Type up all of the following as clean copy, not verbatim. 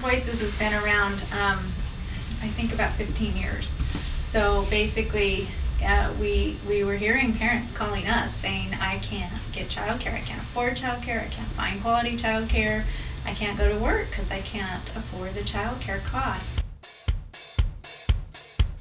Voices has been around, I think, about 15 years. So basically, we were hearing parents calling us saying, I can't get childcare, I can't afford childcare, I can't find quality childcare, I can't go to work because I can't afford the childcare cost.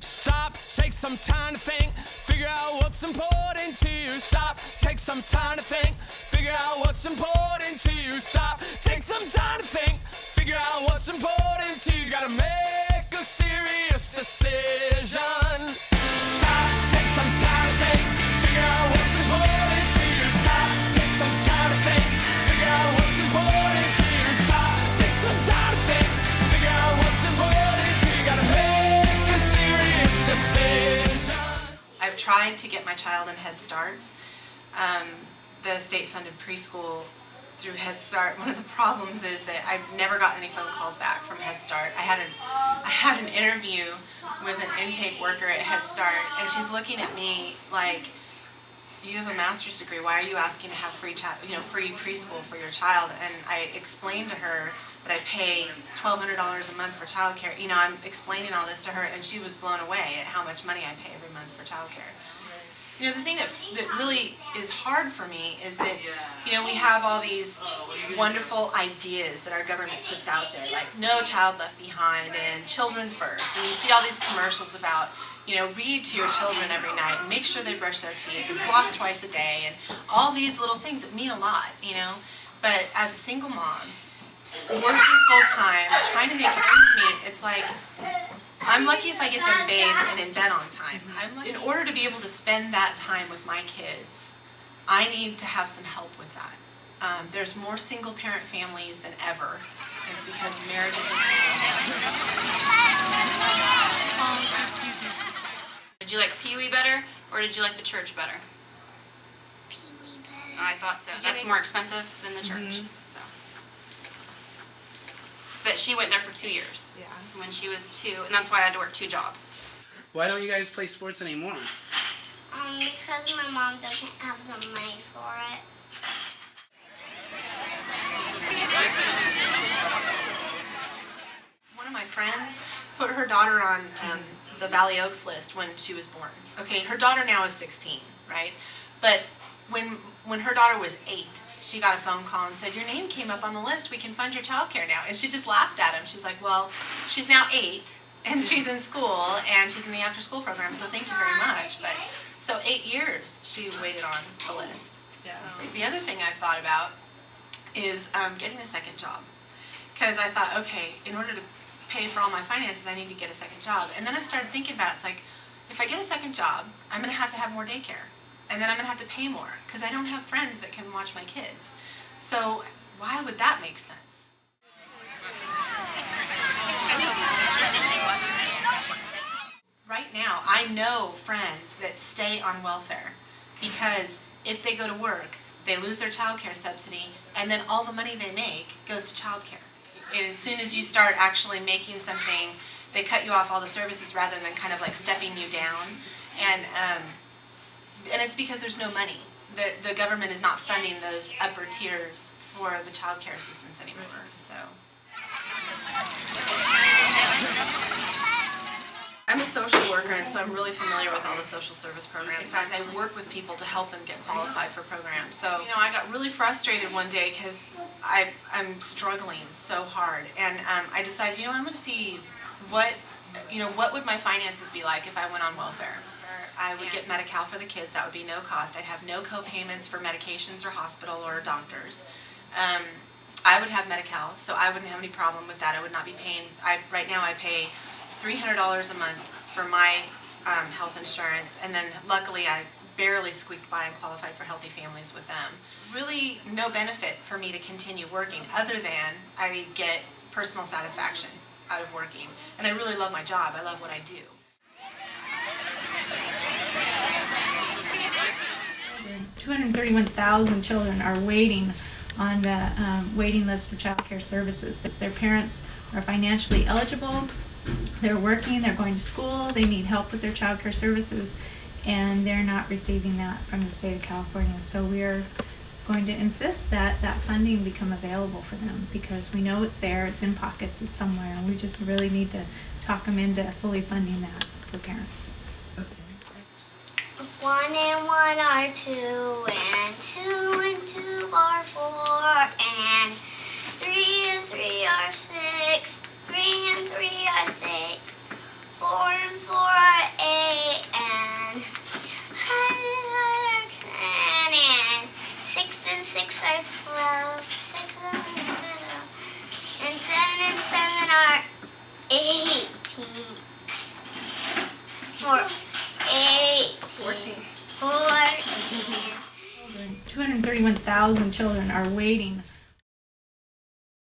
Stop, take some time to think, figure out what's important to you. Stop, take some time to think, figure out what's important to you. Stop, take some time to think, figure out what's important to you. Gotta make a serious decision. Stop, take some time to think, figure out what's important to you. Stop, take some time to think, figure out what's important to you. Stop, take some time to think, figure out what's important to you. Gotta make a serious decision. I've tried to get my child in Head Start, the state-funded preschool through Head Start. One of the problems is that I've never gotten any phone calls back from Head Start. I had an interview with an intake worker at Head Start, and she's looking at me like, you have a master's degree, why are you asking to have free preschool for your child? And I explained to her that I pay $1,200 a month for childcare. I'm explaining all this to her, and she was blown away at how much money I pay every month for childcare. The thing that really is hard for me is that, we have all these wonderful ideas that our government puts out there, like no child left behind and children first. And you see all these commercials about, read to your children every night and make sure they brush their teeth and floss twice a day and all these little things that mean a lot, But as a single mom, working full-time, trying to make ends meet, it's like, I'm lucky if I get them bathed and in bed on time. In order to be able to spend that time with my kids, I need to have some help with that. There's more single-parent families than ever. And it's because marriages are... Did you like Pee-wee better, or did you like the church better? Pee-wee better. I thought so. That's more expensive than the church. So. But she went there for 2 years. Yeah. When she was 2, and that's why I had to work 2 jobs. Why don't you guys play sports anymore? Because my mom doesn't have the money for it. One of my friends put her daughter on the Valley Oaks list when she was born. Okay, her daughter now is 16, right? But when her daughter was 8, she got a phone call and said, your name came up on the list, we can fund your childcare now. And she just laughed at him. She's like, well, she's now 8, and she's in school, and she's in the after-school program, so thank you very much. But so 8 years she waited on the list. Yeah. So, the other thing I've thought about is getting a second job. Because I thought, okay, in order to pay for all my finances, I need to get a second job. And then I started thinking about it. It's like, if I get a second job, I'm going to have more daycare. And then I'm going to have to pay more because I don't have friends that can watch my kids. So why would that make sense? Right now, I know friends that stay on welfare because if they go to work, they lose their child care subsidy, and then all the money they make goes to child care. As soon as you start actually making something, they cut you off all the services rather than kind of like stepping you down. And it's because there's no money. The government is not funding those upper tiers for the child care assistance anymore. So I'm a social worker, and so I'm really familiar with all the social service programs. I work with people to help them get qualified for programs. So, I got really frustrated one day because I'm struggling so hard, and I decided, I'm going to see what would my finances be like if I went on welfare. I would get Medi-Cal for the kids. That would be no cost. I'd have no co-payments for medications or hospital or doctors. I would have Medi-Cal, so I wouldn't have any problem with that. I would not be paying. Right now I pay $300 a month for my health insurance, and then luckily I barely squeaked by and qualified for Healthy Families with them. It's really no benefit for me to continue working other than I get personal satisfaction out of working. And I really love my job. I love what I do. 231,000 children are waiting on the waiting list for child care services. Their parents are financially eligible, they're working, they're going to school, they need help with their child care services, and they're not receiving that from the state of California. So we're going to insist that that funding become available for them, because we know it's there, it's in pockets, it's somewhere, and we just really need to talk them into fully funding that for parents. 1 and 1 are 2, and 2 and 2 are 4, and 3 and 3 are 6, 3 and 3 are 6, 4 and 4 are 8, and 5 are 10, and 6 and 6 are 12, 6 and 6 are 12, and 7 and 7 are 18. 14. 231,000 children are waiting